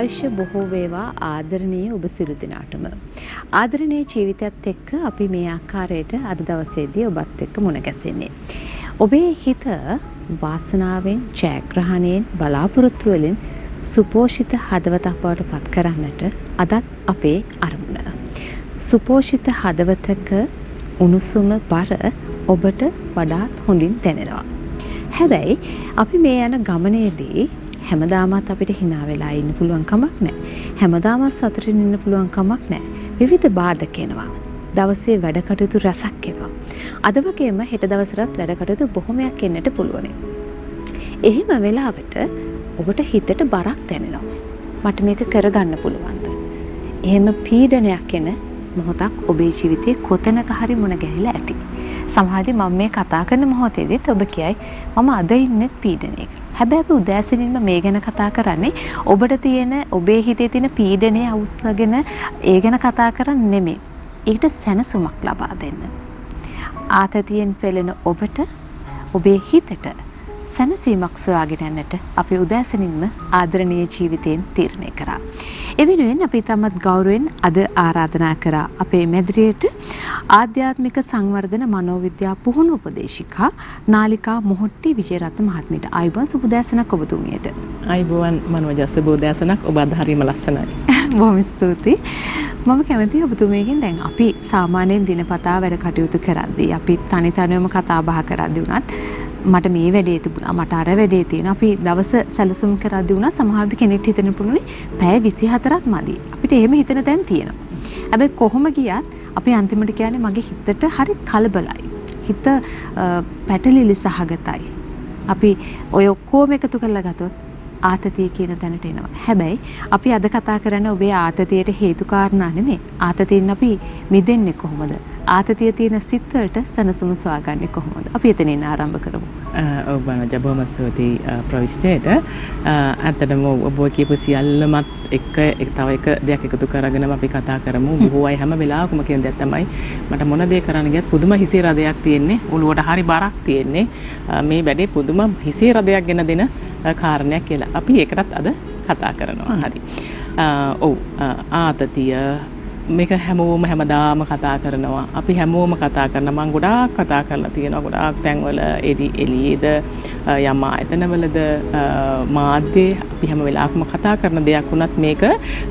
ආයුෂ බොහෝ වේවා ආදරණීය ඔබ සියලු දෙනාටම. ආදරණීය ජීවිතයත් එක්ක අපි මේ ආකාරයට අද දවසේදී ඔබත් එක්ක මුණ ගැසෙන්නේ. ඔබේ හිත වාසනාවෙන්, ජයග්‍රහණයෙන්, බලාපොරොත්තු වලින් සුපෝෂිත හදවතක් බවට පත් කරන්නට අදත් අපේ අරමුණ. සුපෝෂිත හදවතක උණුසුම බර ඔබට වඩාත් හොඳින් දැනෙනවා. හැබැයි අපි මේ යන ගමනේදී හැමදාමත් අපිට hina වෙලා ඉන්න පුළුවන් කමක් නැහැ. හැමදාමත් සතුටින් ඉන්න පුළුවන් කමක් නැහැ. විවිධ බාධක එනවා. දවසේ වැඩ කටයුතු රැසක් එනවා. අද වගේම හෙට දවසට වැඩ කටයුතු බොහොමයක් එන්නට පුළුවන්. එහෙම වෙලාවට ඔබට හිතට බරක් දැනෙනවා. මට මේක කරගන්න පුළුවන්ද? එහෙම පීඩනයක් එන මොහොතක් ඔබේ ජීවිතේ කොතැනක හරි මුණ ගැහිලා ඇති. සමහරවිට මම මේ කතා කරන මොහොතේදීත් ඔබ කියයි මම අද ඉන්නේ පීඩනයක. හැබැයි අපි උදෑසනින්ම මේ ගැන කතා කරන්නේ ඔබට තියෙන ඔබේ හිතේ තියෙන පීඩනය අවුස්සගෙන ඒ ගැන කතා කරන්නේ නෙමෙයි. ඒකට සැනසුමක් ලබා දෙන්න. ආතතියෙන් පෙළෙන ඔබට ඔබේ හිතට සැනසීමක් සොයාගෙන යන්නට අපි උදෑසනින්ම ආදරණීය ජීවිතයෙන් තීරණය කරා. ඒ වෙනුවෙන් අපි තමත් ගෞරවයෙන් අද ආරාධනා කරා අපේ මැදිරියට ආධ්‍යාත්මික සංවර්ධන මනෝවිද්‍යා පුහුණු උපදේශිකා නාලිකා මොහොට්ටි විජේරත්න මහත්මියට. ආයුබෝවන් සුබ උදෑසනක් ඔබතුමියට. ආයුබෝවන් මනෝජ සුබ උදෑසනක්. ඔබ අද හරියම ලස්සනයි. බොහොම ස්තුතියි. මම කැමතියි ඔබතුමියකින් දැන් අපි සාමාන්‍යයෙන් දිනපතා වැඩ කටයුතු කරද්දී අපි තනි තනියම කතා බහ කරද්දී උනත් මට මේ වැඩේ තිබුණා මට අර වැඩේ තියෙනවා අපි දවස සැලසුම් කරද්දී වුණා සමහරවිට කෙනෙක්ට හිතෙන්න පුළුවනි පැය 24ක් මදි අපිට එහෙම හිතෙන තැන් තියෙනවා. හැබැයි කොහොම ගියත් අපි අන්තිමට කියන්නේ මගේ හිතට හරි කලබලයි. හිත පැටලිලි සහගතයි. අපි ඔය ඔක්කොම එකතු කරලා ගත්තොත් ආතතිය කියන තැනට එනවා. හැබැයි අපි අද කතා කරන්නේ ඔබේ ආතතියට හේතු කාරණා නෙමෙයි. ආතතියෙන් අපි මිදෙන්නේ කොහොමද? ආතතිය තියෙන සිත් වලට සනසුම සොයාගන්නේ කොහොමද? අපි එතනින් ආරම්භ කරමු. ඔබ බොහොම ස්තුතියි ප්‍රවිෂ්ඨයට. ඇත්තටම ඔබ කියපු සියල්ලමත් එක තව එක දෙයක් එකතු කරගෙන අපි කතා කරමු. බොහෝ අය හැම වෙලාවකම කියන දෙයක් තමයි මට මොන දේ කරන්න ගියත් පුදුම හිසේ රදයක් තියෙන්නේ. ඔළුවට හරි බරක් තියෙන්නේ. මේ වැඩේ පුදුම හිසේ රදයක් ගෙන දෙන කාරණයක් කියලා. අපි ඒකටත් අද කතා කරනවා. හරි. ඔව් ආතතිය මේක හැමෝම හැමදාම කතා කරනවා. අපි හැමෝම කතා කරනවා. මම ගොඩාක් කතා කරලා තියෙනවා. ගොඩාක් තැන්වල එළියේද යම් ආයතනවලද මාධ්‍යයේ අපි හැම වෙලාවකම කතා කරන දෙයක් වුණත් මේක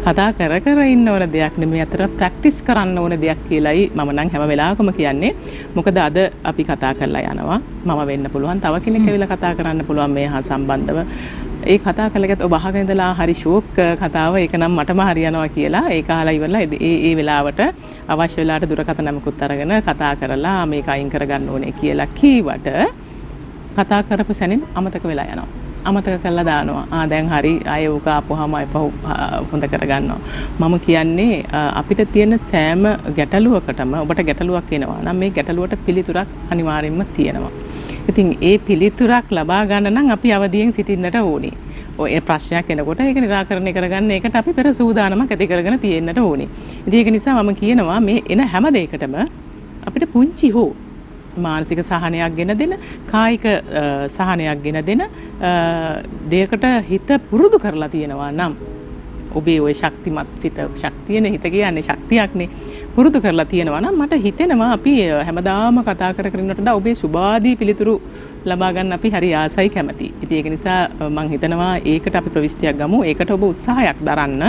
කතා කර ඉන්න ඕන දෙයක් නෙමෙයි. අතර ප්‍රැක්ටිස් කරන්න ඕන දෙයක් කියලායි මම නම් හැම වෙලාවකම කියන්නේ. මොකද අද අපි කතා කරලා යනවා. මම වෙන්න පුළුවන්. තව කෙනෙක් ඇවිල්ලා කතා කරන්න පුළුවන් මේ හා සම්බන්ධව. ඒ කතා කළගත් ඔබ අහගෙන ඉඳලා හරි ෂෝක් කතාව ඒක නම් මටම හරියනවා කියලා ඒක අහලා ඉවරලා ඒ වෙලාවට අවශ්‍ය වෙලාවට දුරකථන නමකුත් අරගෙන කතා කරලා මේක අයින් කරගන්න ඕනේ කියලා කීවට කතා කරපු සැනින් අමතක වෙලා යනවා. අමතක කරලා දානවා. දැන් හරි ආයෙ උක ආපුවාම හොඳ කරගන්නවා. මම කියන්නේ අපිට තියෙන සෑම ගැටලුවකටම ඔබට ගැටලුවක් එනවා නම් මේ ගැටලුවට පිළිතුරක් අනිවාර්යෙන්ම තියෙනවා. ඉතින් ඒ පිළිතුරක් ලබා ගන්න නම් අපි අවදියෙන් සිටින්නට ඕනේ. ඔය ප්‍රශ්නයක් එනකොට ඒක निराකරණය කරගන්න ඒකට අපි පෙර සූදානමක් ඇති කරගෙන තියෙන්නට ඕනේ. ඉතින් ඒක නිසා මම කියනවා මේ එන හැම දෙයකටම අපිට පුංචි හෝ මානසික සහනයක් ගෙන දෙන, කායික සහනයක් ගෙන දෙන දෙයකට හිත පුරුදු කරලා තියෙනවා නම් ඔබේ ওই ශක්තිමත් සිත ශක්තියනේ හිත කියන්නේ ශක්තියක්නේ පුරුදු කරලා තියෙනවා නම් මට හිතෙනවා අපි හැමදාම කතා කර කර ඉන්නට ඔබේ සුභාදී පිළිතුරු ලබා ගන්න අපි හරි ආසයි කැමතියි. ඉතින් ඒක නිසා මම හිතනවා ඒකට අපි ප්‍රවිෂ්ටියක් ගමු. ඒකට ඔබ උත්සාහයක් දරන්න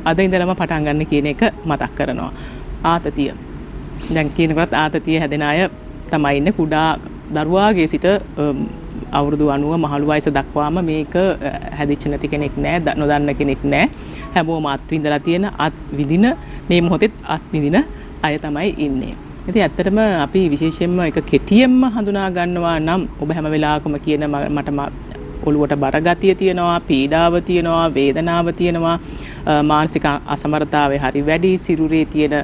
අද ඉඳලම පටන් ගන්න කියන එක මතක් කරනවා. ආතතිය. දැන් කියනකොට ආතතිය හැදෙන අය තමයි ඉන්නේ කුඩා දරුවාගේ සිට අවුරුදු 90 මහලු වයස දක්වාම මේක හැදිච්ච නැති කෙනෙක් නෑ, නොදන්න කෙනෙක් නෑ. හැමෝම අත්විඳලා තියෙන විඳින මේ මොහොතේ අත්විඳින අය තමයි ඉන්නේ. ඉතින් ඇත්තටම අපි විශේෂයෙන්ම එක කෙටියෙන්ම හඳුනා ගන්නවා නම් ඔබ හැම වෙලාවකම කියන මට ඔළුවට බර ගතිය තියෙනවා, පීඩාව තියෙනවා, වේදනාව තියෙනවා, මානසික අසමර්ථතාවය හරි වැඩි, සිරුරේ තියෙන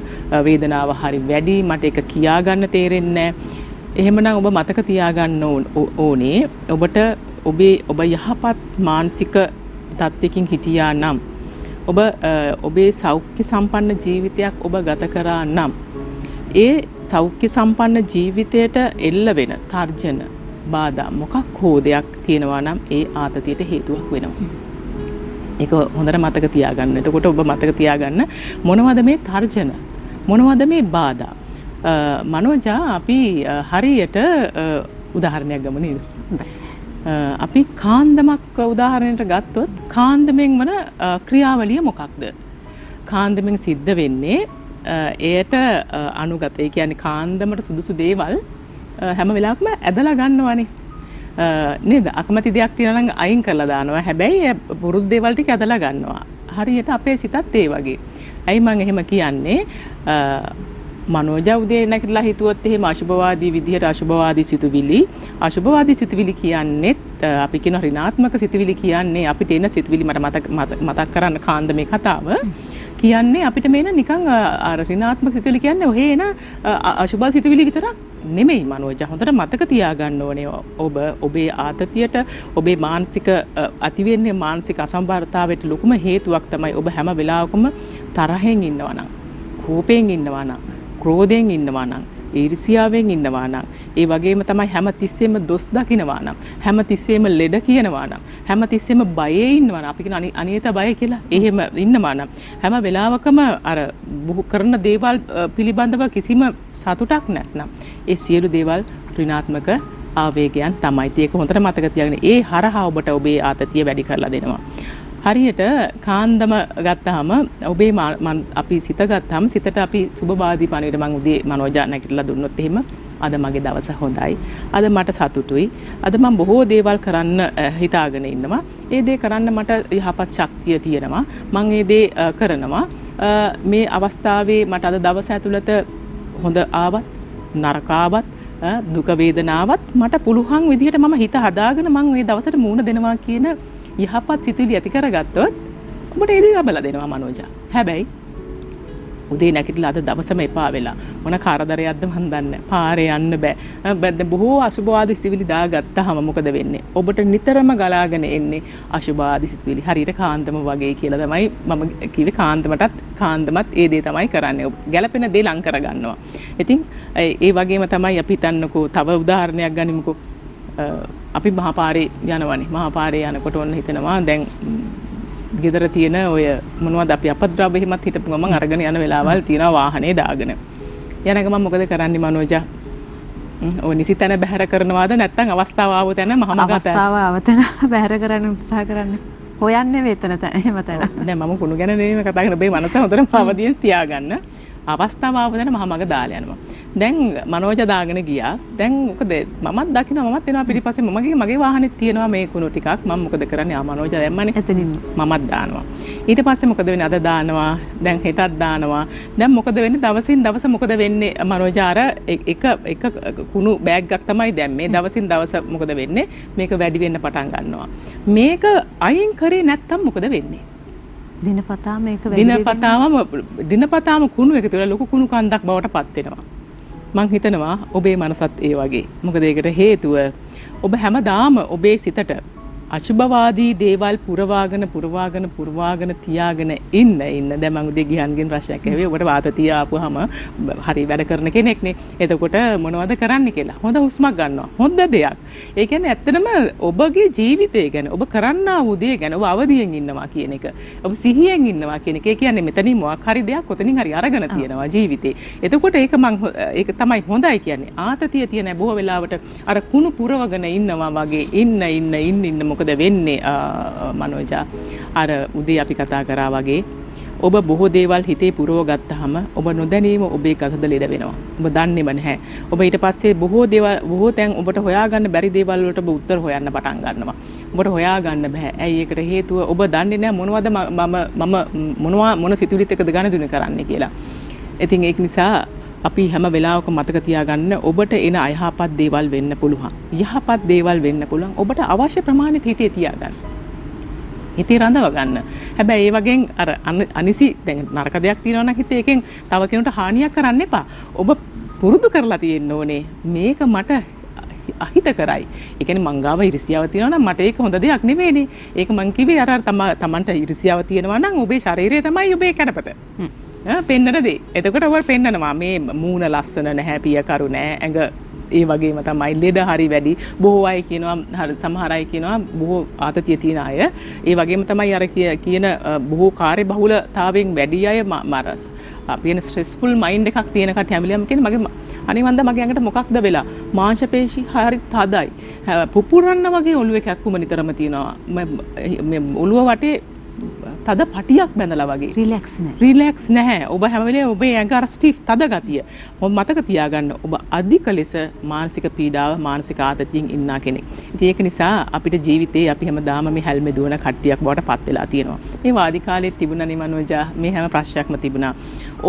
වේදනාව හරි වැඩි, මට ඒක කියා ගන්න තේරෙන්නේ නැහැ. එහෙමනම් ඔබ මතක තියාගන්න ඕනේ ඔබට ඔබ යහපත් මානසික තත්ත්වයකින් හිටියා නම් ඔබේ සෞඛ්‍ය සම්පන්න ජීවිතයක් ඔබ ගත කරා නම් ඒ සෞඛ්‍ය සම්පන්න ජීවිතයට එල්ල වෙන තර්ජන බාධා මොකක් හෝ දෙයක් තියෙනවා නම් ඒ ආතතියට හේතුවක් වෙනවා. ඒක හොඳට මතක තියාගන්න. එතකොට ඔබ මතක තියාගන්න මොනවද මේ තර්ජන? මොනවද මේ බාධා? මනෝජා අපි හරියට උදාහරණයක් ගමු නේද? අපි කාන්දමක් උදාහරණයට ගත්තොත් කාන්දමෙන් වන ක්‍රියාවලිය මොකක්ද? කාන්දමෙන් සිද්ධ වෙන්නේ එයට අනුගත. ඒ කියන්නේ කාන්දමට සුදුසු දේවල් හැම වෙලාවකම ඇදලා ගන්නවනේ. නේද? අකමැති දෙයක් තියෙනවා නම් අයින් කරලා දානවා. හැබැයි පුරුදු දේවල් ටික ඇදලා ගන්නවා. හරියට අපේ සිතත් ඒ වගේ. ඇයි මම එහෙම කියන්නේ? මනෝජා උදේ නැගිටලා හිතුවොත් එහෙම අශුභවාදී විදිහට අශුභවාදී සිතුවිලි කියන්නේ අපි කියන ඍණාත්මක සිතුවිලි කියන්නේ අපිට එන සිතුවිලි මතක් කරන්න කාන්දමේ කතාව කියන්නේ අපිට මේන නිකන් ඍණාත්මක සිතුවිලි කියන්නේ ඔහේ එන අශුභ සිතුවිලි විතරක් නෙමෙයි මනෝජා. හොඳට මතක තියාගන්න ඕනේ ඔබේ ආතතියට ඔබේ මානසික ඇතිවෙන්නේ මානසික අසම්බරතාවයට ලොකුම හේතුවක් තමයි ඔබ හැම වෙලාවකම තරහෙන් ඉන්නවා නම් කෝපයෙන් ඉන්නවා නම් ක්‍රෝධයෙන් ඉන්නවා නම් ඊර්ෂ්‍යාවෙන් ඉන්නවා නම් ඒ වගේම තමයි හැම තිස්සෙම දොස් දකිනවා නම් හැම තිස්සෙම ලෙඩ කියනවා නම් හැම තිස්සෙම බයේ ඉන්නවා නම් අපි කියන අනියත බය කියලා එහෙම ඉන්නවා නම් හැම වෙලාවකම අර කරන දේවල් පිළිබඳව කිසිම සතුටක් නැත්නම් ඒ සියලු දේවල් ඍණාත්මක ආවේගයන් තමයි. ඒක හොඳට මතක තියාගන්න. ඒ හරහා ඔබට ඔබේ ආතතිය වැඩි කරලා දෙනවා. හරියට කාන්දම ගත්තාම ඔබේ අපි සිත ගත්තාම සිතට අපි සුබවාදී පණිවිඩ මං උදේ මනෝජා නැගිටලා දුන්නොත් එහෙම අද මගේ දවස හොඳයි. අද මට සතුටුයි. අද මම බොහෝ දේවල් කරන්න හිතාගෙන ඉන්නවා. ඒ දේ කරන්න මට යහපත් ශක්තිය තියෙනවා. මම ඒ දේ කරනවා. මේ අවස්ථාවේ මට අද දවස ඇතුළත හොඳ ආවත් නරක ආවත් දුක වේදනාවත් මට පුළුවන් විදිහට මම හිත හදාගෙන මම මේ දවසට මූණ දෙනවා කියන යහපත් සිතුවිලි ඇති කරගත්තොත් ඔබට ඒ දේ ලබලා දෙනවා මනෝජා. හැබැයි උදේ නැගිටලා අද දවසම එපා වෙලා මොන කරදරයක්ද මන් දන්නේ. පාරේ යන්න බෑ. බොහෝ අසුභවාදී සිතුවිලි දාගත්තාම මොකද වෙන්නේ? ඔබට නිතරම ගලාගෙන එන්නේ අසුභවාදී සිතුවිලි. හරියට කාන්දම වගේ කියලා තමයි මම කිව්වේ. කාන්දමත් ඒ දේ තමයි කරන්නේ. ගැළපෙන දේ ලං කරගන්නවා. ඉතින් ඒ වගේම තමයි අපි හිතන්නකෝ තව උදාහරණයක් ගනිමුකෝ. අපි මහපාරේ යනවනේ. මහපාරේ යනකොට ඔන්න හිතනවා දැන් ගෙදර තියෙන ඔය මොනවද අපි අපද්‍රව්‍ය හිමත් හිටපු ගමන් අරගෙන යන වෙලාවල් තියෙනවා වාහනේ දාගෙන. යන ගමන් මොකද කරන්නේ මනෝජා? ඔය නිසිතන බැහැර කරනවාද නැත්නම් අවස්ථාව ආව තැන අවස්ථාව ආව තැන බැහැර කරන්න උත්සාහ කරන්නේ. හොයන්නේ වෙතන තැන එහෙම තැන. දැන් මම කුණු ගැන නෙමෙයි කතා කරන්නේ. ඔබේ මනස හොඳටම අවදියෙන් තියාගන්න. අවස්ථාව ආව තැන මහමග දාලා යනවා. දැන් මනෝජා දාගෙන ගියා. දැන් මොකද මමත් දකිනවා මමත් එනවා පිටිපස්සේ මගේ වාහනේ තියෙනවා මේ කුණු ටිකක්. මම මොකද කරන්නේ? මනෝජා දැම්මනේ. එතනින් මමත් දානවා. ඊට පස්සේ මොකද වෙන්නේ? අද දානවා. දැන් හෙටත් දානවා. දැන් මොකද වෙන්නේ? දවසින් දවස මොකද වෙන්නේ? මනෝජා අර එක කුණු බෑග් එකක් තමයි දැන් මේ දවසින් දවස මොකද වෙන්නේ? මේක වැඩි වෙන්න පටන් ගන්නවා. මේක අයින් කරේ නැත්තම් මොකද වෙන්නේ? දිනපතාම කුණු එකතු වෙලා ලොකු කුණු කන්දක් බවට පත් වෙනවා. මං හිතනවා ඔබේ මනසත් ඒ වගේ. මොකද ඒකට හේතුව ඔබ හැමදාම ඔබේ සිතට අශුභවාදී දේවල් පුරවාගෙන තියාගෙන ඉන්න. දැන් මං උදේ ගියන්ගෙන් ප්‍රශ්නයක් ඇහුවේ. ඔබට වාතතිය ආපුවාම හරි වැඩ කරන කෙනෙක්නේ. එතකොට මොනවද කරන්න කියලා. හොඳ හුස්මක් ගන්නවා. හොඳ දෙයක්. ඒ කියන්නේ ඇත්තටම ඔබගේ ජීවිතය ගැන ඔබ කරන්නා වූ දේ ගැන ඔබ අවදියෙන් ඉන්නවා කියන එක. ඔබ සිහියෙන් ඉන්නවා කියන එක. ඒ කියන්නේ මෙතනින් මොකක් හරි දෙයක් ඔතනින් හරි අරගෙන තියෙනවා ජීවිතේ. එතකොට ඒක තමයි හොඳයි කියන්නේ. ආතතිය තියෙන බොහෝ වෙලාවට අර කුණු පුරවගෙන ඉන්නවා වගේ ඉන්න මොකද වෙන්නේ මනෝජා? අර උදේ අපි කතා කරා වගේ ඔබ බොහෝ දේවල් හිතේ පුරව ගත්තාම ඔබ නොදැනීම ඔබේ කසද ලෙඩ වෙනවා. ඔබ දන්නේම නැහැ. ඔබ ඊට පස්සේ බොහෝ තැන් ඔබට හොයාගන්න බැරි දේවල් වලට ඔබ උත්තර හොයන්න පටන් ගන්නවා. ඔබට හොයාගන්න බෑ. ඇයි ඒකට හේතුව? ඔබ දන්නේ නැහැ මොනවද මොන සිතුවිලිත් එකද ගණදුනේ කරන්නේ කියලා. ඉතින් ඒක නිසා අපි හැම වෙලාවකම මතක තියාගන්න ඔබට එන අයහපත් දේවල් වෙන්න පුළුවන්. යහපත් දේවල් වෙන්න පුළුවන්. ඔබට අවශ්‍ය ප්‍රමාණයට හිතේ තියාගන්න. හිතේ රඳව ගන්න. හැබැයි ඒ වගේ අර අනිසි දැන් නරක දෙයක් තියෙනවා නම් හිතේ එකෙන් තව කෙනෙකුට හානියක් කරන්න එපා. ඔබ පුරුදු කරලා තියෙන්න ඕනේ මේක මට අහිත කරයි. ඒ කියන්නේ මං ගාව ඉරිසියාව තියෙනවා නම් මට ඒක හොඳ දෙයක් නෙවෙයිනේ. ඒක මං කිව්වේ අර තමන්ට ඉරිසියාව තියෙනවා නම් ඔබේ ශරීරය තමයි ඔබේ කැඩපත. පෙන්නන දේ. එතකොට ඔය පෙන්නනවා මේ මූණ ලස්සන නැහැ, පිය කරු නැහැ, ඇඟ ඒ වගේම තමයි ලෙඩ හරි වැඩි. බොහෝ අය කියනවා සමහර අය කියනවා බොහෝ ආතතිය තියෙන අය. ඒ වගේම තමයි අර කියන බොහෝ කාර්යබහුලතාවයෙන් වැඩි අය මරස්. අපේන ස්ට්‍රෙස්ෆුල් මයින්ඩ් එකක් තියෙන කට්ටිය හැමලෙම කියන්නේ මගේ අනිවන්ද මගේ ඇඟට මොකක්ද වෙලා මාංශ පේශි හරි තදයි. පුපුරන්න වගේ ඔළුවේ කැක්කුම නිතරම තියෙනවා. මේ ඔළුව වටේ තද පටියක් බැඳලා වගේ. රිලැක්ස් නැහැ. ඔබ හැම වෙලේම ඔබේ ඇඟ අර ස්ටිෆ් තද ගතිය. මතක තියාගන්න ඔබ අධික ලෙස මානසික පීඩාව මානසික ආතතියෙන් ඉන්නා කෙනෙක්. ඉතින් ඒක නිසා අපිට ජීවිතේ අපි හැමදාම මේ හැල්මේ දුවන කට්ටියක් බවට පත් වෙලා තියෙනවා. මේ වාදි කාලෙත් තිබුණා නේ මනෝජා මේ හැම ප්‍රශ්නයක්ම තිබුණා.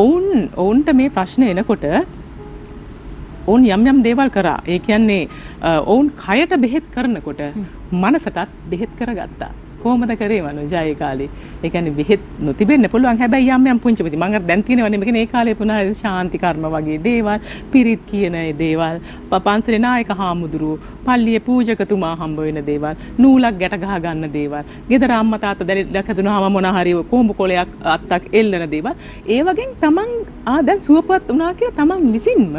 ඔවුන්ට මේ ප්‍රශ්න එනකොට ඔවුන් යම් දේවල් කරා. ඒ කියන්නේ ඔවුන් කයට බෙහෙත් කරනකොට මනසටත් බෙහෙත් කරගත්තා. කොහොමද කරේ මනෝජා ඒ කාලේ? ඒ කියන්නේ බෙහෙත් නොතිබෙන්න පුළුවන්. හැබැයි යම් පුංචි පුංචි මම දැන් තියෙනවනේ මේක ඒ කාලේ පුනා ශාන්ති කර්ම වගේ දේවල්, පිරිත් කියන ඒ දේවල්, පන්සලේ නායක හාමුදුරුවෝ, පල්ලියේ පූජකතුමා හම්බ වෙන දේවල්, නූලක් ගැට ගහ ගන්න දේවල්, ගෙදර අම්මා තාත්තා දැකදුනහම මොන හරි කොඹ කොලයක් අත්තක් එල්ලන දේවල්. ඒ වගේ තමන් දැන් සුවපත් වුණා කියලා තමන් විසින්ම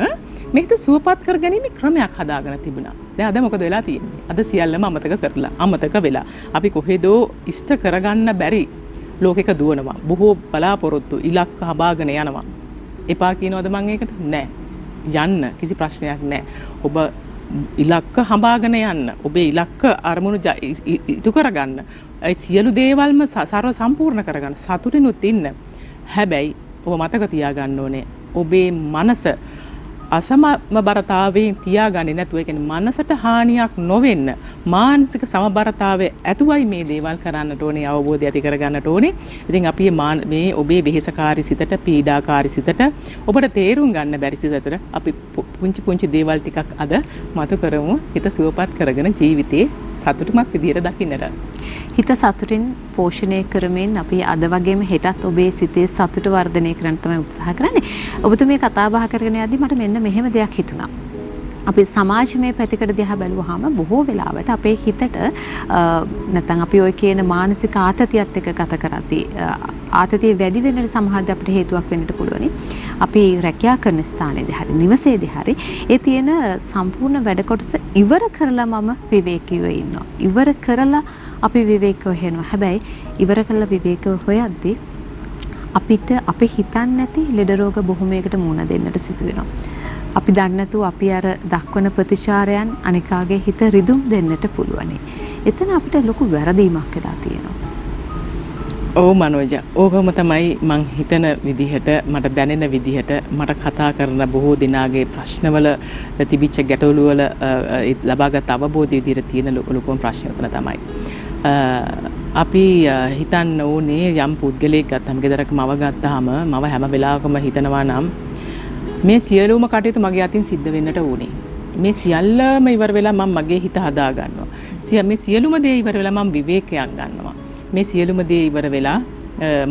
මේක සුවපත් කරගැනීමේ ක්‍රමයක් හදාගෙන තිබුණා. දැන් අද මොකද වෙලා තියෙන්නේ? අද සියල්ලම අමතක වෙලා. අපි කොහෙදෝ ඉෂ්ට කරගන්න බැරි ලෝකෙක දුවනවා. බොහෝ බලාපොරොත්තු ඉලක්ක හබාගෙන යනවා. එපා කියනවද මං ඒකට? නෑ. යන්න කිසි ප්‍රශ්නයක් නෑ. ඔබ ඉලක්ක හඹාගෙන යන්න. ඔබේ ඉලක්ක අරමුණු ඉටු කරගන්න. ඒ සියලු දේවල්ම සර්ව සම්පූර්ණ කරගන්න. සතුටිනුත් ඉන්න. හැබැයි ඔබ මතක තියාගන්න ඕනේ ඔබේ මනස අසමබරතාවයෙන් තියාගන්නේ නැතුව, ඒ කියන්නේ මනසට හානියක් නොවෙන්න මානසික සමබරතාවය ඇතුවයි මේ දේවල් කරන්නට ඕනේ, අවබෝධය ඇති කරගන්නට ඕනේ. ඉතින් අපි මේ ඔබේ වෙහෙසකාරී සිතට, පීඩාකාරී සිතට, ඔබට තේරුම් ගන්න බැරි සිතට අපි පුංචි දේවල් ටිකක් අද මතු කරමු. හිත සුවපත් කරගෙන ජීවිතේ සතුටුමත් විදියට දකින්නට. හිත සතුටින් පෝෂණය කරමින් අපි අද වගේම හෙටත් ඔබේ සිතේ සතුට වර්ධනය කරන්න තමයි උත්සාහ කරන්නේ. ඔබතුමිය කතා බහ කරගෙන යද්දි මට මෙන්න මෙහෙම දෙයක් හිතුණා. අපි සමාජමය පැතිකඩ දිහා බැලුවාම බොහෝ වෙලාවට අපේ හිතට නැත්නම් අපි ඔය කියන මානසික ආතතියත් එක්ක ගත කරද්දී ආතතිය වැඩි වෙන්නට සමහරවිට අපිට හේතුවක් වෙන්නට පුළුවනි. අපි රැකියා කරන ස්ථානයේදී හරි නිවසේදී හරි ඒ තියෙන සම්පූර්ණ වැඩ කොටස ඉවර කරලා මම විවේකීව ඉන්නවා. ඉවර කරලා අපි විවේකව හොයනවා. හැබැයි ඉවර කරලා විවේකව හොයද්දී අපිට අපි හිතන්නේ නැති ලෙඩ රෝග බොහොමයකට මුහුණ දෙන්නට සිදු වෙනවා. අපි දන්නේ නැතුව අපි අර දක්වන ප්‍රතිචාරයන් අනිකාගේ හිත රිදුම් දෙන්නට පුළුවනි. එතන අපිට ලොකු වැරදීමක් වෙලා තියෙනවා. ඔව් මනෝජා, ඕකම තමයි මං හිතන විදිහට, මට දැනෙන විදිහට, මට කතා කරන බොහෝ දිනාගේ ප්‍රශ්නවල තිබිච්ච ගැටලු වල ලබාගත් අවබෝධය විදිහට තියෙන ලොකුම ප්‍රශ්නය උතන තමයි. අපි හිතන්න ඕනේ යම් පුද්ගලයෙක් ගත්තම, ගෙදරක මව ගත්තාම මව හැම වෙලාවකම හිතනවා නම් මේ සියලුම කටයුතු මගේ අතින් සිද්ධ වෙන්නට ඕනේ. මේ සියල්ලම ඉවර වෙලා මම මගේ හිත හදා ගන්නවා. මේ සියලුම දේ ඉවර වෙලා මම විවේකයක් ගන්නවා. මේ සියලුම දේ ඉවර වෙලා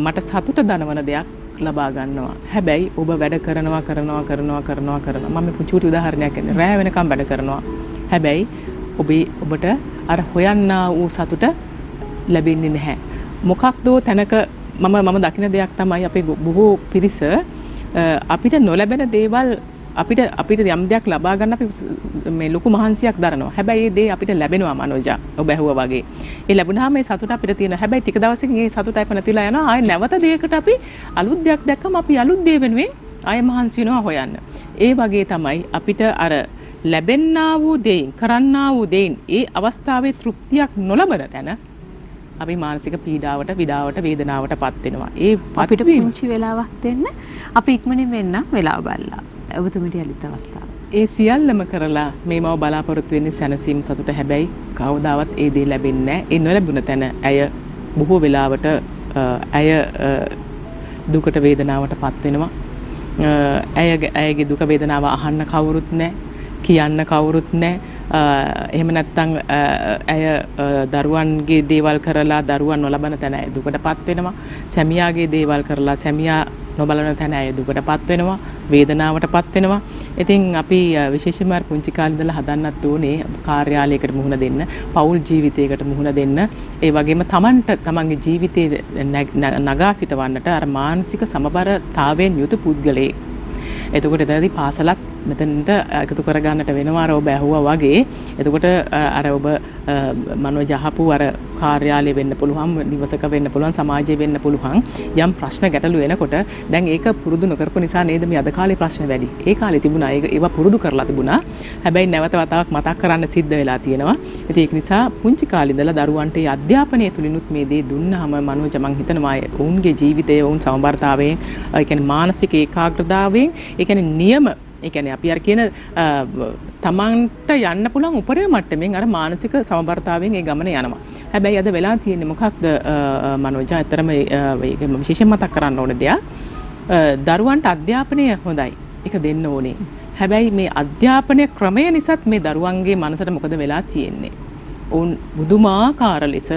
මට සතුට දනවන දෙයක් ලබා ගන්නවා. හැබැයි ඔබ වැඩ කරනවා. මම පුංචි උදාහරණයක් කියන්නේ රෑ වෙනකම් වැඩ කරනවා. හැබැයි ඔබට අර හොයන්නා වූ සතුට ලැබෙන්නේ නැහැ. මොකක්දෝ තැනක මම දකින දෙයක් තමයි අපේ බොහෝ පිරිස අපිට නොලැබෙන දේවල් අපිට යම් දෙයක් ලබා ගන්න අපි මේ ලොකු මහන්සියක් දරනවා. හැබැයි ඒ දේ අපිට ලැබෙනවා මනෝජා. ඔබ ඇහුවා වගේ. ඒ ලැබුණාම මේ සතුට අපිට තියෙනවා. හැබැයි ටික දවසකින් ඒ සතුට අප නැතිලා යනවා. ආයෙ නැවත දෙයකට අපි අලුත් දෙයක් දැක්කම අපි අලුත් දේ වෙනුවෙන් ආයෙ මහන්සි වෙනවා හොයන්න. ඒ වගේ තමයි අපිට අර ලැබෙන්නා වූ දෙයින්, කරන්නා වූ දෙයින් ඒ අවස්ථාවේ තෘප්තියක් නොලබන තැන අපි මානසික පීඩාවට, විඩාවට, වේදනාවටපත් වෙනවා. ඒ අපිට පුංචි වෙලාවක් දෙන්න අපි ඉක්මනින් වෙන්න වෙලාව බලලා. ඔබතුමිට යලිත් අවස්ථාව. ඒ සියල්ලම කරලා මේ මව බලාපොරොත්තු වෙන්නේ සැනසීම, සතුට. හැබැයි කවදාවත් ඒ දේ ලැබෙන්නේ නැහැ. ඒ නොලැබුණ තැන ඇය බොහෝ වෙලාවට ඇය දුකට, වේදනාවටපත් වෙනවා. ඇයගේ දුක වේදනාව අහන්න කවුරුත් නැහැ, කියන්න කවුරුත් නැහැ. එහෙම නැත්නම් ඇය දරුවන්ගේ දේවල් කරලා දරුවන් නොලබන තැන ඇය දුකටපත් වෙනවා. සැමියාගේ දේවල් කරලා සැමියා නොබලන තැන ඇය දුකටපත් වෙනවා, වේදනාවටපත් වෙනවා. ඉතින් අපි විශේෂයෙන්ම පුංචි කාලේ ඉඳලා හදන්නත් ඕනේ කාර්යාලයකට මුහුණ දෙන්න, පෞල් ජීවිතයකට මුහුණ දෙන්න. ඒ වගේම තමන්ගේ ජීවිතේ නගා සිටවන්නට අර මානසික සමබරතාවයෙන් යුතු පුද්ගලයෙක්. එතකොට එතනදී පාසලත් මෙතනට එකතු කරගන්නට වෙනවා අර ඔබ ඇහුවා වගේ. එතකොට අර ඔබ මනෝජ අහපු අර කාර්යාලය වෙන්න පුළුවන්, නිවසක වෙන්න පුළුවන්, සමාජයේ වෙන්න පුළුවන් යම් ප්‍රශ්න ගැටලු එනකොට දැන් ඒක පුරුදු නොකරපු නිසා නේද මේ අද කාලේ ප්‍රශ්න වැඩි. ඒ කාලේ තිබුණා ඒවා පුරුදු කරලා තිබුණා. හැබැයි නැවත වතාවක් මතක් කරන්න සිද්ධ වෙලා තියෙනවා. ඉතින් ඒක නිසා පුංචි කාලේ ඉඳලා දරුවන්ට මේ අධ්‍යාපනය තුලිනුත් මේ දේ දුන්නාම මනෝජ මං හිතනවා ඔවුන්ගේ ජීවිතයේ ඔවුන් සමබරතාවයෙන් ඒ කියන්නේ මානසික ඒකාග්‍රතාවයෙන් ඒ කියන්නේ නියම ඒ කියන්නේ අපි අර කියන තමන්ට යන්න පුළුවන් උපරිම මට්ටමින් අර මානසික සමබරතාවයෙන් ඒ ගමන යනවා. හැබැයි අද වෙලා තියෙන්නේ මොකක්ද මනෝජ? ඇත්තටම ඒක විශේෂයෙන් මතක් කරන්න ඕන දෙයක්. දරුවන්ට අධ්‍යාපනය හොඳයි. ඒක දෙන්න ඕනේ. හැබැයි මේ අධ්‍යාපනය ක්‍රමය නිසාත් මේ දරුවන්ගේ මනසට මොකද වෙලා තියෙන්නේ? ඔවුන් බුදුමාකාර ලෙස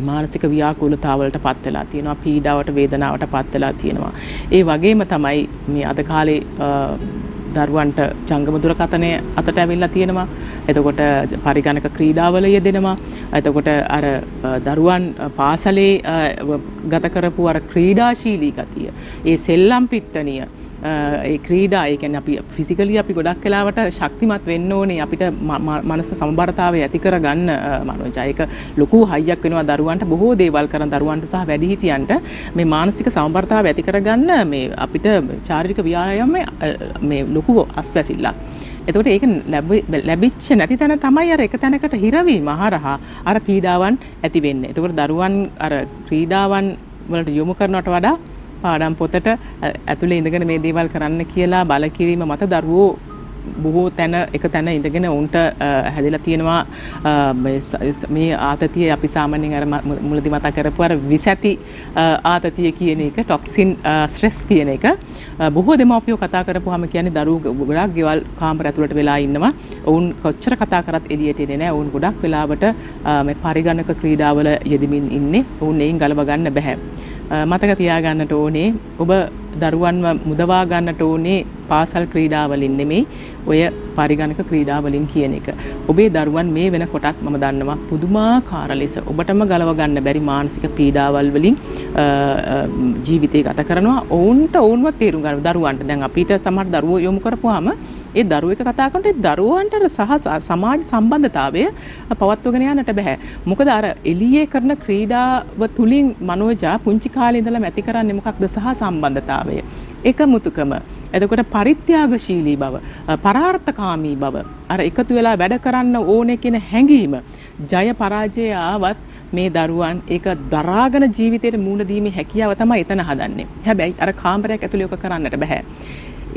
මානසික ව්‍යාකූලතාවලට පත් වෙලා තියෙනවා, පීඩාවට වේදනාවට පත් වෙලා තියෙනවා. ඒ වගේම තමයි මේ අද කාලේ දරුවන්ට ජංගම දුරකථනය අතට ඇවිල්ලා තියෙනවා. එතකොට පරිගණක ක්‍රීඩාවල යෙදෙනවා. එතකොට අර දරුවන් පාසලේ ගත කරපු අර ක්‍රීඩාශීලී ගතිය, ඒ සෙල්ලම් පිට්ටනිය, ඒ ක්‍රීඩා ඒ කියන්නේ අපි ෆිසිකලි අපි ගොඩක් වෙලාවට ශක්තිමත් වෙන්න ඕනේ අපිට මනස සමබරතාවය ඇති කරගන්න මනෝජ. ඒක ලොකු හයියක් වෙනවා දරුවන්ට බොහෝ දේවල් කරන දරුවන්ට සහ වැඩිහිටියන්ට මේ මානසික සමබරතාවය ඇති කරගන්න මේ අපිට ශාරීරික ව්‍යායාමයේ මේ ලොකු අස්වැසිල්ලක්. එතකොට ඒක ලැබිච්ච නැති තැන තමයි අර එක තැනකට හිරවීම හරහා අර පීඩාවන් ඇති වෙන්නේ. එතකොට දරුවන් අර ක්‍රීඩාවන් වලට යොමු කරනවට වඩා පාඩම් පොතට ඇතුලේ ඉඳගෙන මේ දේවල් කරන්න කියලා බල කිරීම මත දරුවෝ බොහෝ තැන එක තැන ඉඳගෙන උන්ට හැදිලා තියෙනවා මේ ආතතිය අපි සාමාන්‍යයෙන් අර මුලදී මතක් කරපු අර විසැටි ආතතිය කියන එක ටොක්සින් ස්ට්‍රෙස් කියන එක බොහෝ දෙමාපියෝ කතා කරපුවාම කියන්නේ දරුවෝ ගොඩක් ගෙවල් කාමර ඇතුළට වෙලා ඉන්නවා. ඔවුන් කොච්චර කතා කරත් එළියට එන්නේ නැහැ. ඔවුන් ගොඩක් වෙලාවට මේ පරිගණක ක්‍රීඩාවල යෙදමින් ඉන්නේ. ඔවුන් එයින් ගලව ගන්න බෑ. මතක තියාගන්නට ඕනේ ඔබ දරුවන්ව මුදවා ගන්නට ඕනේ පාසල් ක්‍රීඩාවලින් නෙමෙයි ඔය පරිගණක ක්‍රීඩාවලින් කියන එක. ඔබේ දරුවන් මේ වෙනකොටත් මම දන්නවා පුදුමාකාර ලෙස ඔබටම ගලව ගන්න බැරි මානසික පීඩාවල් වලින් ජීවිතය ගත කරනවා. ඔවුන්ව තේරුම් ගන්න දරුවන්ට දැන් අපිට සමහර දරුවෝ යොමු කරපුවාම ඒ දරුවෙක් කතා කරනකොට ඒ දරුවන්ට සහ සමාජ සම්බන්ධතාවය පවත්වගෙන යන්නට බෑ. මොකද අර එළියේ කරන ක්‍රීඩාව තුලින් මනෝජා පුංචි කාලේ ඉඳලම ඇති කරන්නේ මොකක්ද? සහ සම්බන්ධතාවය, එකමුතුකම, එතකොට පරිත්‍යාගශීලී බව, පරාර්ථකාමී බව, අර එකතු වෙලා වැඩ කරන්න ඕනේ කියන හැඟීම, ජය පරාජය ආවත් මේ දරුවන් ඒක දරාගෙන ජීවිතේට මුහුණ දීමේ හැකියාව තමයි එතන හදන්නේ. හැබැයි අර කාමරයක් ඇතුලේ ඔක කරන්නට බෑ.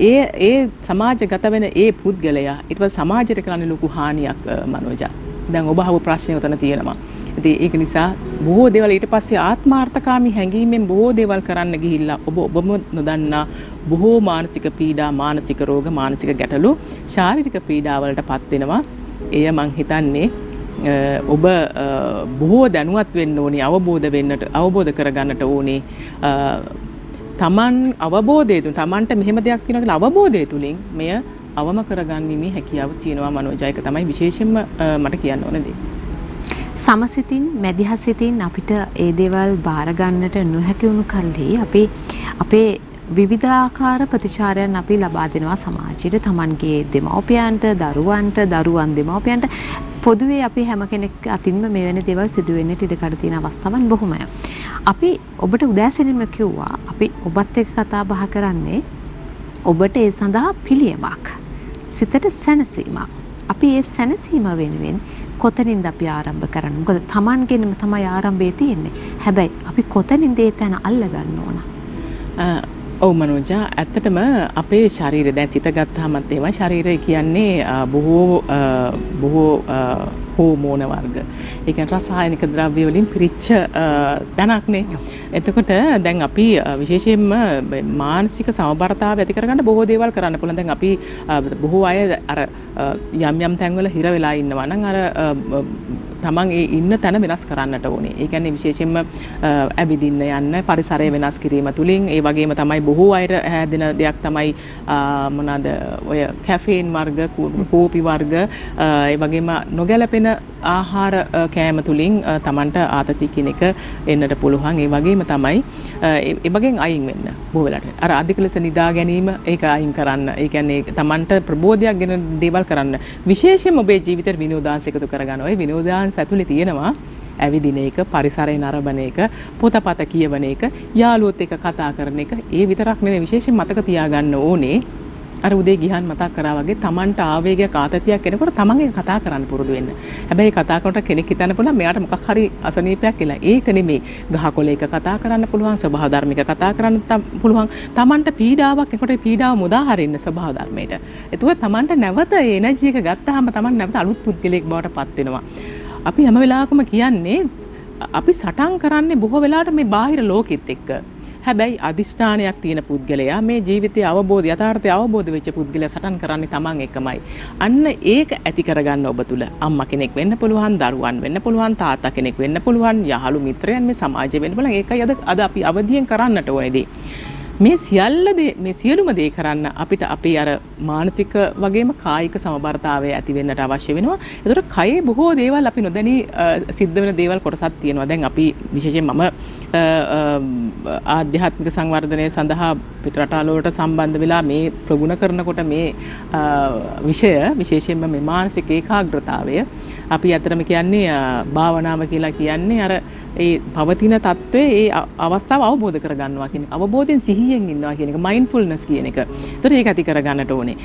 ඒ සමාජගත වෙන ඒ පුද්ගලයා ඊට පස්සේ සමාජයට කරන්නේ ලොකු හානියක් මනෝජා. දැන් ඔබ අහපු ප්‍රශ්නේ උතන තියෙනවා. ඉතින් ඒක නිසා බොහෝ දේවල් ඊට පස්සේ ආත්මාර්ථකාමී හැඟීමෙන් බොහෝ දේවල් කරන්න ගිහිල්ලා ඔබම නොදන්නා බොහෝ මානසික පීඩා, මානසික රෝග, මානසික ගැටලු, ශාරීරික පීඩා වලටපත් වෙනවා. එය මං හිතන්නේ ඔබ බොහෝ දැනුවත් වෙන්න ඕනේ, අවබෝධ කරගන්නට ඕනේ. තමන් අවබෝධය තුලින් තමන්ට මෙහෙම දෙයක් තියෙනවා කියලා අවබෝධය තුලින් මෙය අවම කරගන්නීමේ හැකියාව තියෙනවා මනෝජ. ඒක තමයි විශේෂයෙන්ම මට කියන්න ඕන දේ. සමසිතින් මැදිහසිතින් අපිට ඒ දේවල් බාර ගන්නට නොහැකි වුණු කල්හි අපි අපේ විවිධාකාර ප්‍රතිචාරයන් අපි ලබා දෙනවා සමාජයට. තමන්ගේ දෙමව්පියන්ට, දරුවන්ට, දරුවන් දෙමව්පියන්ට, පොදුවේ අපි හැම කෙනෙක් අතින්ම මෙවැනි දේවල් සිදු වෙන්නට ඉඩකඩ තියෙන අවස්ථාවන් බොහොමයි. අපි ඔබට උදෑසනින්ම කිව්වා අපි ඔබත් එක්ක කතා බහ කරන්නේ ඔබට ඒ සඳහා පිළියමක්, සිතට සැනසීමක්. අපි ඒ සැනසීම වෙනුවෙන් කොතනින්ද අපි ආරම්භ කරන්නේ? මොකද Tamanගෙනම තමයි ආරම්භය තියෙන්නේ. හැබැයි අපි කොතනින්ද ඒ තැන අල්ලගන්න ඕන? ඔව් මනෝජා, ඇත්තටම අපේ ශරීරය දැන් සිත ගත්තාමත් ඒවා ශරීරය කියන්නේ බොහෝ හෝමෝන වර්ග. ඒ කියන්නේ රසායනික ද්‍රව්‍ය වලින් පිරිච්ච තැනක්නේ. එතකොට දැන් අපි විශේෂයෙන්ම මානසික සමබරතාවය ඇති කරගන්න බොහෝ දේවල් කරන්න පුළුවන්. දැන් අපි බොහෝ අය අර යම් තැන්වල හිර වෙලා ඉන්නවා නම් අර තමන් ඒ ඉන්න තැන වෙනස් කරන්නට ඕනේ. ඒ කියන්නේ විශේෂයෙන්ම ඇවිදින්න යන්න පරිසරය වෙනස් කිරීම තුලින් ඒ වගේම තමයි බොහෝ අයට හැදෙන දෙයක් තමයි මොනවාද ඔය කැෆීන් වර්ග, කෝපි වර්ග, ඒ වගේම නොගැලපෙන ආහාර කෑම තුලින් තමන්ට ආතති කියන එක එන්නට පුළුවන්. ඒ වගේම තමයි ඒ වගේන් අයින් වෙන්න බොහෝ වෙලාවට. අර අධික ලෙස නිදා ගැනීම ඒක අයින් කරන්න. ඒ කියන්නේ තමන්ට ප්‍රබෝධයක් ගෙන දේවල් කරන්න. විශේෂයෙන්ම ඔබේ ජීවිතේ විනෝදාංශ එකතු කරගන්න. ඔය විනෝදාංශ ඇතුලේ තියෙනවා ඇවිදින එක, පරිසරය නරඹන එක, පොතපත කියවන එක, යාළුවොත් එක්ක කතා කරන එක. ඒ විතරක් නෙවෙයි විශේෂයෙන් මතක තියාගන්න ඕනේ. අර උදේ ගිහන් මතක් කරා වගේ තමන්ට ආවේගයක් ආතතියක් එනකොට තමන් ඒක කතා කරන්න පුරුදු වෙන්න. හැබැයි කතා කරනකොට කෙනෙක් හිතන්න පුළුවන් මෙයාට මොකක් හරි අසනීපයක් කියලා. ඒක නෙමෙයි. ගහකොළ එක කතා කරන්න පුළුවන්, ස්වභාව ධර්මික කතා කරන්න පුළුවන්. තමන්ට පීඩාවක් එනකොට පීඩාව මුදා හරින්න ස්වභාව ධර්මයට. එතකොට තමන්ට නැවත එනර්ජි එක ගත්තාම තමන් නැවත අලුත් පුද්ගලයෙක් බවට පත් වෙනවා. අපි හැම වෙලාවකම කියන්නේ අපි සටන් කරන්නේ බොහෝ වෙලාවට මේ බාහිර ලෝකෙත් එක්ක. හැබැයි අදිෂ්ඨානයක් තියෙන පුද්ගලයා මේ ජීවිතයේ අවබෝධය යථාර්ථය අවබෝධ වෙච්ච පුද්ගලයා සටන් කරන්නේ Taman එකමයි. අන්න ඒක ඇති කරගන්න ඔබ තුල අම්මා කෙනෙක් වෙන්න පුළුවන්, දරුවන් වෙන්න පුළුවන්, තාත්තා කෙනෙක් වෙන්න පුළුවන්, යහළු මිත්‍රයන් මේ සමාජය වෙන්න පුළුවන්. ඒකයි අද අපි අවදියෙන් කරන්නට ඕනේදී. මේ සියලුම දේ කරන්න අපිට අපේ අර මානසික වගේම කායික සමබරතාවය ඇති වෙන්නට අවශ්‍ය වෙනවා. ඒතකොට කයේ බොහෝ දේවල් අපි නොදැනී සිද්ධ වෙන දේවල් කොටසක් තියෙනවා. දැන් අපි විශේෂයෙන් මම ආධ්‍යාත්මික සංවර්ධනය සඳහා පිටරටවලට සම්බන්ධ වෙලා මේ ප්‍රගුණ කරනකොට මේ විශේෂයෙන්ම මේ මානසික ඒකාග්‍රතාවය අපි අතරම කියන්නේ භාවනාව කියලා කියන්නේ අර ඒ පවතින தત્ත්වයේ ඒ අවස්ථාව අවබෝධ කරගන්නවා කියන එක. අවබෝධයෙන් සිහියෙන් ඉන්නවා කියන එක, මයින්ඩ්ෆුල්නස් කියන එක. ඒතර ඒක ඇති කරගන්නට ඕනේ.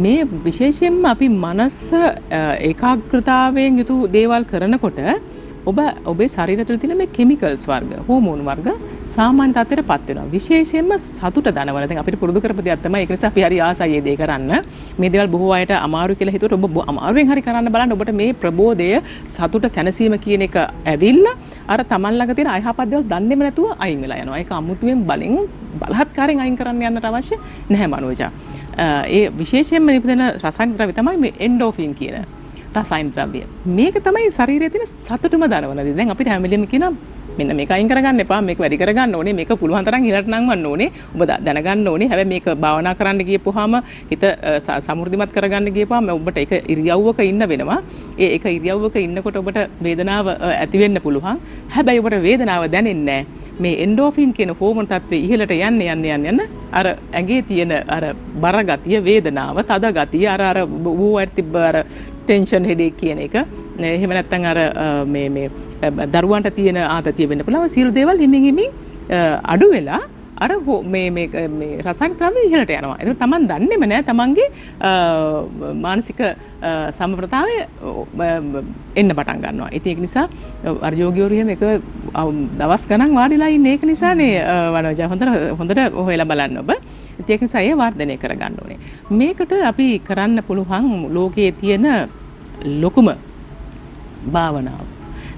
මේ විශේෂයෙන්ම අපි මනස ඒකාග්‍රතාවයෙන් යුතු දේවල් කරනකොට ඔබේ ශරීරය තුළ තියෙන මේ කිමිකල්ස් වර්ග, හෝමෝන් වර්ග සාමාන්‍ය තත්ත්වයටපත් වෙනවා. විශේෂයෙන්ම සතුට දනවන. දැන් අපිට පුරුදු කරපු දෙයක් තමයි ඒක නිසා අපි හරි ආසයි මේ දේ කරන්න. මේ දේවල් බොහෝ අයට අමාරු කියලා හිතුවට ඔබ අමාරුවෙන් හරි කරන්න බලන්න. ඔබට මේ ප්‍රබෝධය, සතුට, සැනසීම කියන එක ඇවිල්ලා අර Taman ළඟ තියෙන අයහපත් දේවල් දන්නේම නැතුව අයින් වෙලා යනවා. ඒක අමුතුවෙන් බලහත්කාරයෙන් අයින් කරන්න යන්නට අවශ්‍ය නැහැ මනෝජා. ඒ විශේෂයෙන්ම නිපදන රසායනික ද්‍රව්‍ය තමයි මේ එන්ඩෝෆින් කියන රසායනික ද්‍රව්‍ය. මේක තමයි ශරීරයේ තියෙන සතුටම දනවන දේ. දැන් අපිට හැම වෙලෙම කියනවා මෙන්න මේක අයින් කරගන්න එපා, මේක වැඩි කරගන්න ඕනේ, මේක පුළුවන් තරම් ඉහළට නංවන්න ඕනේ, ඔබ දැනගන්න ඕනේ. හැබැයි මේක භාවනා කරන්න ගියපුවාම හිත සමෘද්ධිමත් කරගන්න ගියපුවාම ඔබට ඒක ඉරියව්වක ඉන්න වෙනවා. ඒක ඉරියව්වක ඉන්නකොට ඔබට වේදනාව ඇති වෙන්න පුළුවන්. හැබැයි ඔබට වේදනාව දැනෙන්නේ නැහැ. මේ එන්ඩෝෆින් කියන හෝමෝන තත්ත්වය ඉහළට යන්න අර ඇඟේ තියෙන අර බර ගතිය, වේදනාව, තද ගතිය, අර වූවට තිබ්බ අර ටෙන්ෂන් හෙඩේක් කියන එක, එහෙම නැත්නම් අර මේ දරුවන්ට තියෙන ආතතිය වෙන්න පුළුවන්. සියලු දේවල් හිමින් අඩු වෙලා අර මේ රසායනික ද්‍රව්‍ය ඉහළට යනවා. ඒක Taman දන්නේම නැහැ. Tamanගේ මානසික සමබරතාවය එන්න පටන් ගන්නවා. ඉතින් ඒක නිසා අර යෝගිවරු එහෙම එක දවස් ගණන් වාඩිලා ඉන්නේ. ඒක නිසානේ වනෝජා හොඳට හොයලා බලන්න ඔබ. ඉතින් ඒක නිසා ඒ වර්ධනය කරගන්න ඕනේ. මේකට අපි කරන්න පුළුවන් ලෝකයේ තියෙන ලොකුම භාවනාව.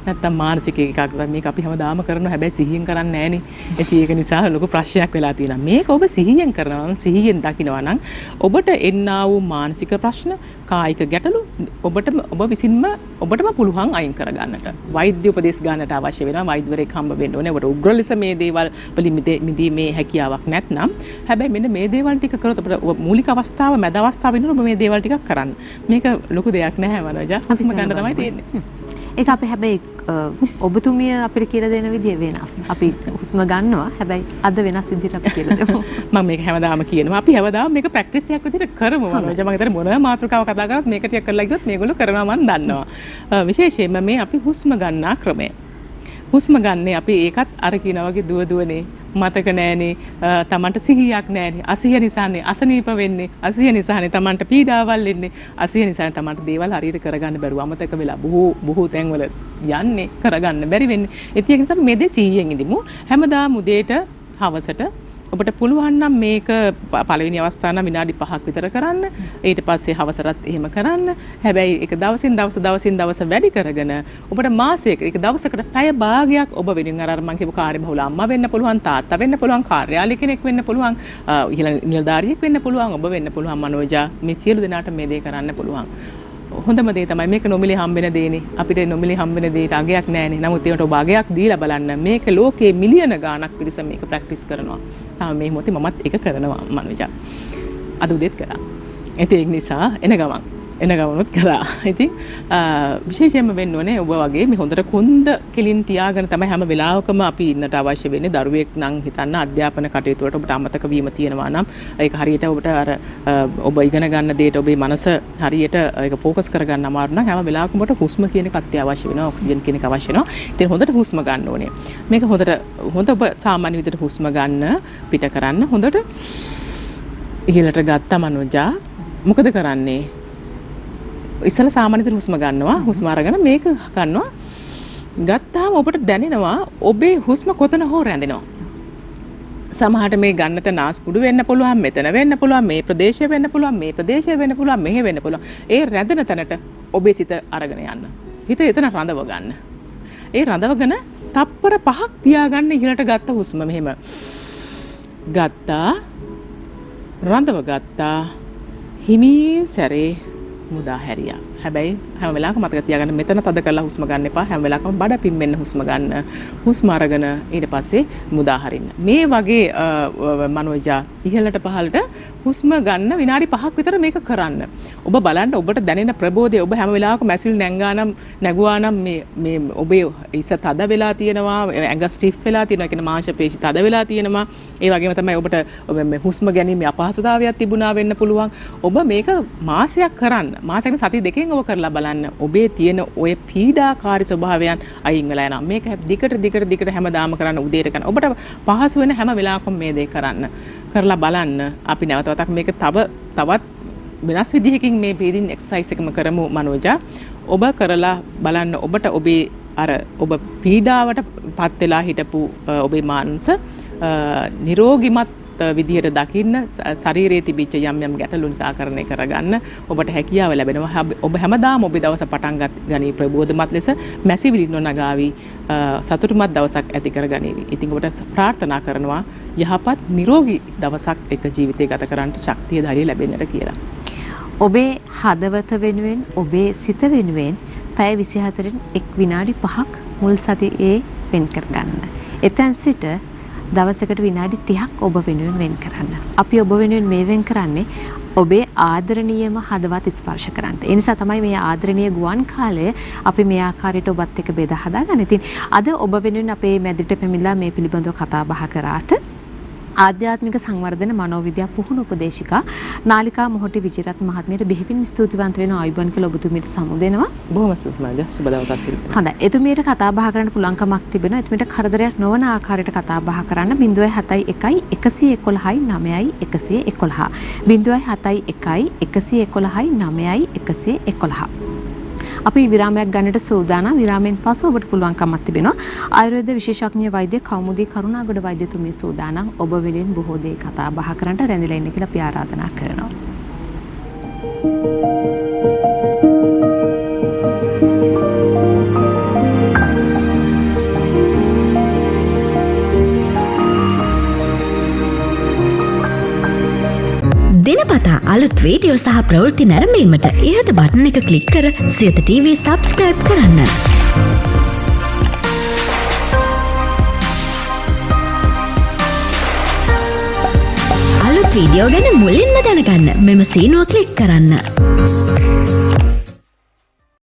නැත්තම් මානසික ඒකාග්‍රතාව මේක අපි හැමදාම කරනවා. හැබැයි සිහියෙන් කරන්නේ නැහනේ. ඉතින් ඒක නිසා ලොකු ප්‍රශ්නයක් වෙලා තියෙනවා. මේක ඔබ සිහියෙන් කරනවා නම්, සිහියෙන් දකිනවා නම් ඔබට එන්නා වූ මානසික ප්‍රශ්න, කායික ගැටලු ඔබ විසින්ම ඔබටම පුළුවන් අයින් කරගන්නට. වෛද්‍ය උපදෙස් ගන්නට අවශ්‍ය වෙනවා. වෛද්‍යවරයෙක් හම්බ වෙන්න ඕනේ. ඔබට උග්‍ර ලෙස මේ දේවල් වලින් මිදීමේ හැකියාවක් නැත්නම් හැබැයි මෙන්න මේ දේවල් ටික කරොත් ඔබට මූලික අවස්ථාව, මැද අවස්ථාව වෙනකොට ඔබ මේ දේවල් ටිකක් කරන්න. මේක ලොකු දෙයක් නැහැ වනජා. හුස්ම ගන්න තමයි තියෙන්නේ. ඒක අපි හැබැයි ඔබතුමිය අපිට කියලා දෙන විදිය වෙනස්. අපි හුස්ම ගන්නවා. හැබැයි අද වෙනස් විදිහට අපි කියලා දෙමු. මම මේක හැමදාම කියනවා. අපි හැමදාම මේක ප්‍රැක්ටිස් එකක් විදිහට කරමු. මම හිතන්නේ මොන මාතෘකාව කතා කරත් මේක ටික කරලා ගියොත් මේගොල්ලෝ කරනවා මම දන්නවා. විශේෂයෙන්ම මේ අපි හුස්ම ගන්නා ක්‍රමය. හුස්ම ගන්නේ අපි ඒකත් අර කියනා වගේ දුවනේ. මතක නෑනේ, තමන්ට සිහියක් නෑනේ, අසිහිය නිසානේ අසනීප වෙන්නේ, අසිහිය නිසානේ තමන්ට පීඩාවල් එන්නේ, අසිහිය නිසානේ තමන්ට දේවල් හරියට කරගන්න බැරුව අමතක වෙලා බොහෝ තැන්වල යන්නේ, කරගන්න බැරි වෙන්නේ. ඒක නිසා මේ දේ සිහියෙන් ඉඳිමු. හැමදාම උදේට හවසට ඔබට පුළුවන් නම් මේක පළවෙනි අවස්ථාව නම් විනාඩි 5ක් විතර කරන්න. ඊට පස්සේ හවසටත් එහෙම කරන්න. හැබැයි ඒක දවසින් දවස වැඩි කරගෙන ඔබට මාසයක ඒක දවසකට පැය භාගයක් ඔබ වෙනින් අර මම කියපු කාර්යබහුල අම්මා වෙන්න පුළුවන්, තාත්තා වෙන්න පුළුවන්, කාර්යාලය කෙනෙක් වෙන්න පුළුවන්, ඉහළ නිලධාරියෙක් වෙන්න පුළුවන්, ඔබ වෙන්න පුළුවන් මනෝජා. මේ සියලු දෙනාට මේ දේ කරන්න පුළුවන්. හොඳම දේ තමයි මේක නොමිලේ හම්බෙන දේනේ. අපිට නොමිලේ හම්බෙන දේට අගයක් නැහැනේ. නමුත් ඒකට ඔබ අගයක් දීලා බලන්න. මේක ලෝකයේ මිලියන ගාණක් පිරිස මේක ප්‍රැක්ටිස් කරනවා. තාම මේ මොහොතේ මමත් ඒක කරනවා මනුජා. අද උදේත් කරා. ඒක නිසා එන ගමනොත් කළා. ඉතින් විශේෂයෙන්ම වෙන්න ඕනේ ඔබ වගේ මේ හොඳට කොන්ද කෙලින් තියාගෙන තමයි හැම වෙලාවකම අපි ඉන්නට අවශ්‍ය වෙන්නේ. දරුවෙක් නම් හිතන්න අධ්‍යාපන කටයුතු වලට ඔබට අමතක වීම තියෙනවා නම් ඒක හරියට ඔබට අර ඔබ ඉගෙන ගන්න දේට ඔබේ මනස හරියට ඒක ફોකස් කරගන්න අමාරු නම් හැම වෙලාවකම ඔබට හුස්ම කියන එක අත්‍යවශ්‍ය වෙනවා. ඔක්සිජන් කියන එක අවශ්‍ය වෙනවා. ඉතින් හොඳට හුස්ම ගන්න ඕනේ. මේක හොඳ ඔබ සාමාන්‍ය විදිහට හුස්ම ගන්න පිට කරන්න හොඳට ඉහළට ගත්තා මනුජා. මොකද කරන්නේ? ඉස්සල සාමාන්‍ය විදිහට හුස්ම ගන්නවා. හුස්ම අරගෙන මේක ගන්නවා. ගත්තාම ඔබට දැනෙනවා ඔබේ හුස්ම කොතන හෝ රැඳෙනවා. සමහරට මේ ගන්න තැන නාස්පුඩු වෙන්න පුළුවන්, මෙතන වෙන්න පුළුවන්, මේ ප්‍රදේශය වෙන්න පුළුවන්, මේ ප්‍රදේශය වෙන්න පුළුවන්, මෙහෙ වෙන්න පුළුවන්. ඒ රැඳෙන තැනට ඔබේ සිත අරගෙන යන්න. හිත එතන රඳව ගන්න. ඒ රඳවගෙන තප්පර 5ක් තියාගන්න ඉහළට ගත්ත හුස්ම මෙහෙම. ගත්තා. රඳව ගත්තා. හිමින් සැරේ මුදා හැරියා. හැබැයි හැම වෙලාවකම මතක තියාගන්න මෙතන තද කරලා හුස්ම ගන්න එපා. හැම වෙලාවකම බඩ පිම්මෙන්න හුස්ම ගන්න. හුස්ම අරගෙන ඊට පස්සේ මුදා හරින්න. මේ වගේ මනෝජා ඉහළට පහළට හුස්ම ගන්න විනාඩි 5ක් විතර මේක කරන්න. ඔබ බලන්න ඔබට දැනෙන ප්‍රබෝධය ඔබ හැම වෙලාවකම මැසිල් නැගුවා නම් මේ ඔබේ ඉස තද වෙලා තියෙනවා, ඇඟ ස්ටිෆ් වෙලා තියෙනවා, කියන මාංශ පේශි තද වෙලා තියෙනවා. ඒ වගේම තමයි ඔබට හුස්ම ගැනීමේ අපහසුතාවයක් තිබුණා වෙන්න පුළුවන්. ඔබ මේක මාසයක් කරන්න. මාසයක සති දෙකෙන් ඔබ කරලා බලන්න. ඔබේ තියෙන ඔය පීඩාකාරී ස්වභාවයන් අයින් වෙලා යනවා. මේක දිගට හැමදාම කරන්න උදේට කරන්න. ඔබට පහසු වෙන හැම වෙලාවකම මේ දේ කරන්න. කරලා බලන්න. අපි නැවතත් මේක තවත් වෙනස් විදිහකින් මේ බ්‍රීතින් එක්සර්සයිස් එකම කරමු මනෝජා. ඔබ කරලා බලන්න ඔබට ඔබේ ඔබ පීඩාවට පත් වෙලා හිටපු ඔබේ මානස නිරෝගිමත් විදිහට දකින්න, ශරීරයේ තිබිච්ච යම් ගැටලු නිරාකරණය කරගන්න ඔබට හැකියාව ලැබෙනවා. ඔබ හැමදාම ඔබේ දවස පටන් ගනී ප්‍රබෝධමත් ලෙස, මැසිවිලි නොනගාවි, සතුටුමත් දවසක් ඇති කරගනීවි. ඉතින් ඔබට ප්‍රාර්ථනා කරනවා යහපත් නිරෝගී දවසක් එක ජීවිතය ගත කරන්නට ශක්තිය ධෛර්යය ලැබෙන්නට කියලා. ඔබේ හදවත වෙනුවෙන්, ඔබේ සිත වෙනුවෙන් පැය 24න් එක් විනාඩි 5ක් මුල් සතියේ වෙන් කරගන්න. එතෙන් සිට දවසකට විනාඩි 30ක් ඔබ වෙනුවෙන් වෙන් කරන්න. අපි ඔබ වෙනුවෙන් මේ වෙන් කරන්නේ ඔබේ ආදරණීයම හදවත් ස්පර්ශ කරන්න. ඒ නිසා තමයි මේ ආදරණීය ගුවන් කාලය අපි මේ ආකාරයට ඔබත් එක්ක බෙදා හදාගන්න. ඉතින් අද ඔබ වෙනුවෙන් අපේ මැදිරියට පැමිණලා මේ පිළිබඳව කතා බහ කරාට ආධ්‍යාත්මික සංවර්ධන මනෝවිද්‍යා පුහුණු උපදේශිකා නාලිකා මොහොටි විජිරත් මහත්මියට බෙහෙවින් ස්තුතිවන්ත වෙන ආයුබෝවන් කියලා ඔබතුමීට සමුදෙනවා. බොහොම ස්තුතියි. සුබ දවසක් සිරිත. හොඳයි. එතුමියට කතා බහ කරන්න පුළුවන්කමක් තිබෙනවා. එතුමියට කරදරයක් නොවන ආකාරයට කතා බහ කරන්න 071 111 911 111 071 111 911. අපි විරාමයක් ගන්නට සූදානම්. විරාමයෙන් පසු ඔබට පුළුවන්කමක් තිබෙනවා ආයුර්වේද විශේෂඥ වෛද්‍ය කෞමුදී කරුණාගොඩ වෛද්‍යතුමිය සූදානම් ඔබ වෙනුවෙන් බොහෝ දේ කතා බහ කරන්නට රැඳිලා ඉන්න කියලා අපි ආරාධනා කරනවා. දිනපතා අලුත් වීඩියෝ සහ ප්‍රවෘත්ති නැරඹීමට ඉහත බටන් එක ක්ලික් කර සියත TV සබ්ස්ක්‍රයිබ් කරන්න. අලුත් වීඩියෝ ගැන මුලින්ම දැනගන්න මෙම සීනුව ක්ලික් කරන්න.